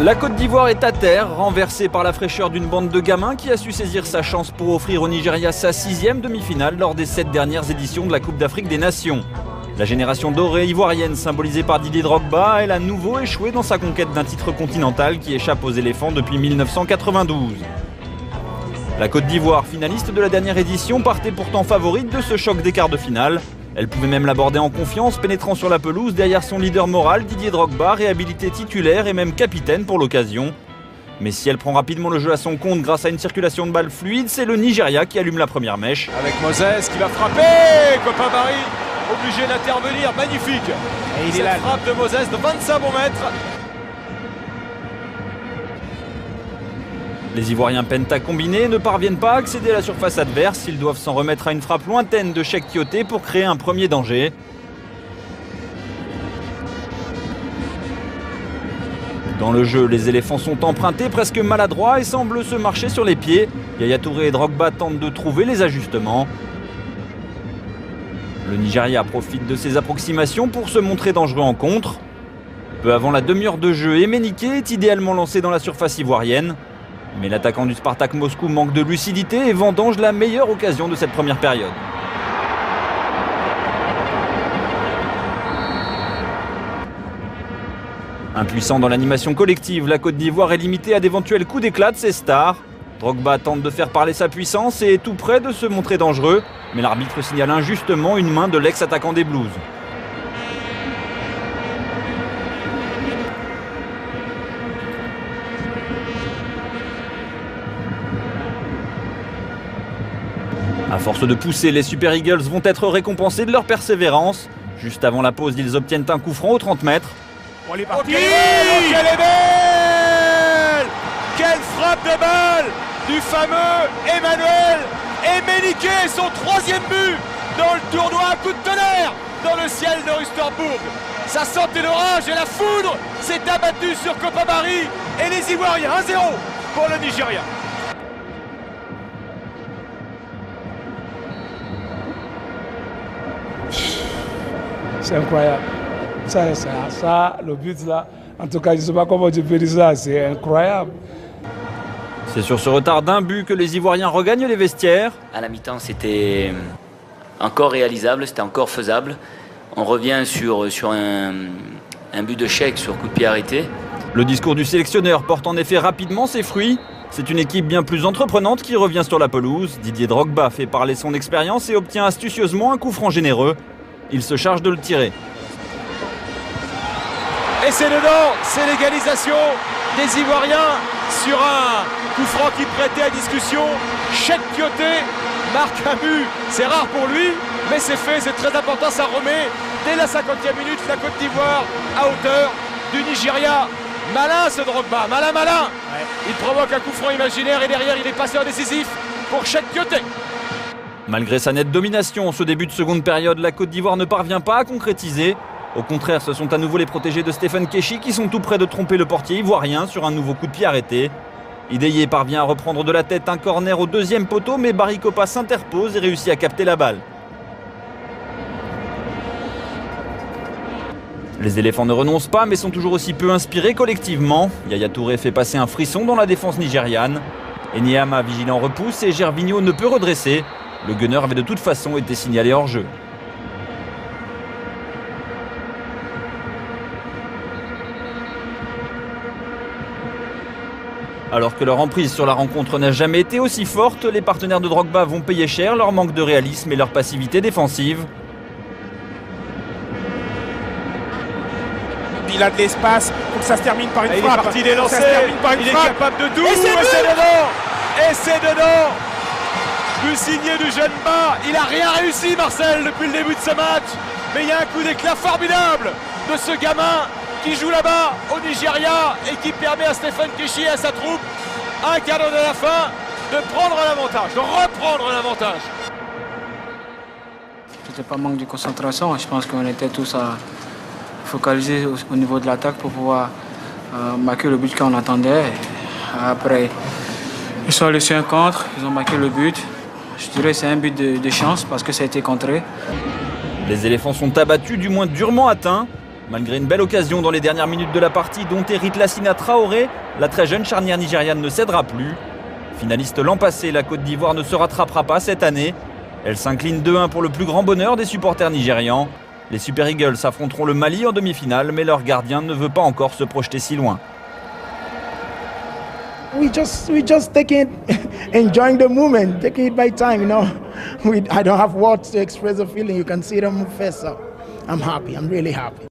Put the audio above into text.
La Côte d'Ivoire est à terre, renversée par la fraîcheur d'une bande de gamins qui a su saisir sa chance pour offrir au Nigeria sa 6e demi-finale lors des 7 dernières éditions de la Coupe d'Afrique des Nations. La génération dorée ivoirienne, symbolisée par Didier Drogba, elle a à nouveau échoué dans sa conquête d'un titre continental qui échappe aux éléphants depuis 1992. La Côte d'Ivoire, finaliste de la dernière édition, partait pourtant favorite de ce choc des quarts de finale. Elle pouvait même l'aborder en confiance, pénétrant sur la pelouse derrière son leader moral, Didier Drogba, réhabilité titulaire et même capitaine pour l'occasion. Mais si elle prend rapidement le jeu à son compte grâce à une circulation de balles fluide, c'est le Nigeria qui allume la première mèche. Avec Moses qui va frapper, Copain Barry obligé d'intervenir, magnifique. Et cette frappe de Moses de 25 bons mètres. Les Ivoiriens peinent à combiner et ne parviennent pas à accéder à la surface adverse. Ils doivent s'en remettre à une frappe lointaine de Cheikh Tioté pour créer un premier danger. Dans le jeu, les éléphants sont empruntés, presque maladroits et semblent se marcher sur les pieds. Yaya Touré et Drogba tentent de trouver les ajustements. Le Nigeria profite de ces approximations pour se montrer dangereux en contre. Peu avant la demi-heure de jeu, Emenike est idéalement lancé dans la surface ivoirienne. Mais l'attaquant du Spartak Moscou manque de lucidité et vendange la meilleure occasion de cette première période. Impuissant dans l'animation collective, la Côte d'Ivoire est limitée à d'éventuels coups d'éclat de ses stars. Drogba tente de faire parler sa puissance et est tout près de se montrer dangereux, mais l'arbitre signale injustement une main de l'ex-attaquant des Blues. À force de pousser, les Super Eagles vont être récompensés de leur persévérance. Juste avant la pause, ils obtiennent un coup franc aux 30 mètres. On est parti. Quelle est belle! Quelle frappe de balle du fameux Emmanuel Emenike, son 3e but dans le tournoi, coup de tonnerre dans le ciel de Rusterbourg. Ça sentait l'orage et la foudre s'est abattue sur Copain Barry et les Ivoiriens. 1-0 pour le Nigeria. C'est incroyable. Ça, le but là, en tout cas, je ne sais pas comment tu peux dire ça, c'est incroyable. C'est sur ce retard d'un but que les Ivoiriens regagnent les vestiaires. À la mi-temps, c'était encore réalisable, c'était encore faisable. On revient sur un but de Cheikh sur coup de pied arrêté. Le discours du sélectionneur porte en effet rapidement ses fruits. C'est une équipe bien plus entreprenante qui revient sur la pelouse. Didier Drogba fait parler son expérience et obtient astucieusement un coup franc généreux. Il se charge de le tirer. Et c'est dedans, c'est l'égalisation des Ivoiriens sur un coup franc qui prêtait à discussion. Cheikh Tioté marque un but, c'est rare pour lui, mais c'est fait, c'est très important, ça remet dès la 50e minute la Côte d'Ivoire à hauteur du Nigeria. Malin ce Drogba, malin. Ouais. Il provoque un coup franc imaginaire et derrière il est passeur décisif pour Cheikh Tioté. Malgré sa nette domination, ce début de seconde période, la Côte d'Ivoire ne parvient pas à concrétiser. Au contraire, ce sont à nouveau les protégés de Stephen Keshi qui sont tout près de tromper le portier ivoirien sur un nouveau coup de pied arrêté. Ideye parvient à reprendre de la tête un corner au 2e poteau, mais Barry Kopa s'interpose et réussit à capter la balle. Les éléphants ne renoncent pas, mais sont toujours aussi peu inspirés collectivement. Yaya Touré fait passer un frisson dans la défense nigériane. Enyama, vigilant, repousse et Gervinho ne peut redresser. Le gunner avait de toute façon été signalé hors jeu. Alors que leur emprise sur la rencontre n'a jamais été aussi forte, les partenaires de Drogba vont payer cher leur manque de réalisme et leur passivité défensive. Il a de l'espace, faut que ça se termine par une frappe. Il est parti, il est lancé, il est capable de tout. Et c'est dedans. But signé du jeune bas. Il n'a rien réussi, Marcel, depuis le début de ce match. Mais il y a un coup d'éclat formidable de ce gamin qui joue là-bas au Nigeria et qui permet à Stephen Keshi et à sa troupe, un quart d'heure de la fin, de prendre l'avantage, de reprendre l'avantage. C'était pas manque de concentration. Je pense qu'on était tous focalisés au niveau de l'attaque pour pouvoir marquer le but qu'on attendait. Après, ils sont laissés un contre, ils ont marqué le but. Je dirais que c'est un but de chance parce que ça a été contré. Les éléphants sont abattus, du moins durement atteints. Malgré une belle occasion dans les dernières minutes de la partie, dont hérite Lassina Traoré, la très jeune charnière nigériane ne cédera plus. Finaliste l'an passé, la Côte d'Ivoire ne se rattrapera pas cette année. Elle s'incline 2-1 pour le plus grand bonheur des supporters nigérians. Les Super Eagles affronteront le Mali en demi-finale, mais leur gardien ne veut pas encore se projeter si loin. We just taking enjoying the moment, taking it by time, you know. I don't have words to express the feeling. You can see it on my face. So I'm happy. I'm really happy.